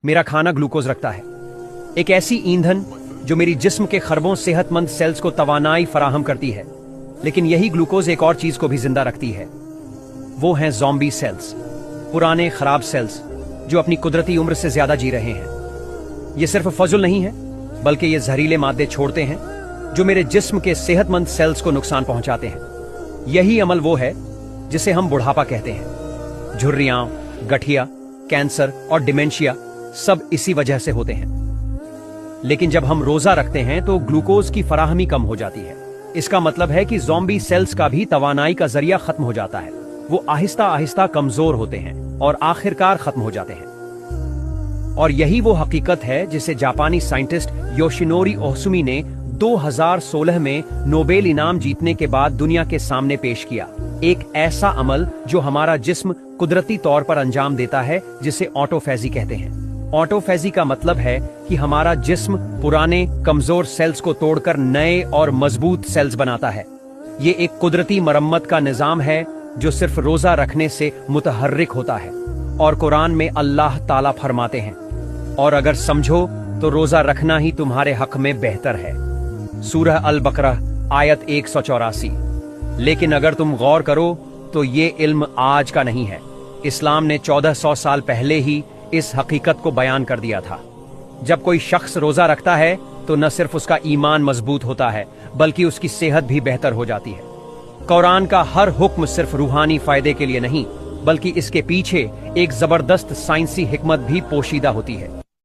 मेरा खाना ग्लूकोज रखता है, एक ऐसी ईंधन जो मेरी जिस्म के खरबों सेहतमंद सेल्स को तवानाई फराहम करती है। लेकिन यही ग्लूकोज एक और चीज को भी जिंदा रखती है, वो हैं ज़ॉम्बी सेल्स, पुराने खराब सेल्स जो अपनी कुदरती उम्र से ज्यादा जी रहे हैं। ये सिर्फ फजुल नहीं है, बल्कि ये जहरीले मादे छोड़ते हैं जो मेरे जिस्म के सेहतमंद सेल्स को नुकसान पहुंचाते हैं। यही अमल वो है जिसे हम बुढ़ापा कहते हैं। झुर्रियां, गठिया, कैंसर और डिमेंशिया सब इसी वजह से होते हैं। लेकिन जब हम रोजा रखते हैं तो ग्लूकोज की फराहमी कम हो जाती है। इसका मतलब है कि ज़ॉम्बी सेल्स का भी तवानाई का जरिया खत्म हो जाता है। वो आहिस्ता आहिस्ता कमजोर होते हैं और आखिरकार खत्म हो जाते हैं। और यही वो हकीकत है जिसे जापानी साइंटिस्ट योशिनोरी ओहसुमी ने 2016 में नोबेल इनाम जीतने के बाद दुनिया के सामने पेश किया। एक ऐसा अमल जो हमारा जिस्म कुदरती तौर पर अंजाम देता है, जिसे ऑटोफेजी कहते हैं। ऑटोफेजी का मतलब है कि हमारा जिस्म पुराने कमजोर सेल्स को तोड़कर नए और मजबूत सेल्स बनाता है। ये एक कुदरती मरम्मत का निजाम है जो सिर्फ रोजा रखने से मुतहर्रिक होता है। और कुरान में अल्लाह ताला फरमाते हैं, और अगर समझो तो रोजा रखना ही तुम्हारे हक में बेहतर है। सूरह अल बकरह आयत 184। लेकिन अगर तुम गौर करो तो ये इल्म आज का नहीं है। इस्लाम ने 1400 साल पहले ही इस हकीकत को बयान कर दिया था। जब कोई शख्स रोजा रखता है तो न सिर्फ उसका ईमान मजबूत होता है, बल्कि उसकी सेहत भी बेहतर हो जाती है। कुरान का हर हुक्म सिर्फ रूहानी फायदे के लिए नहीं, बल्कि इसके पीछे एक जबरदस्त साइंसी हिकमत भी पोशीदा होती है।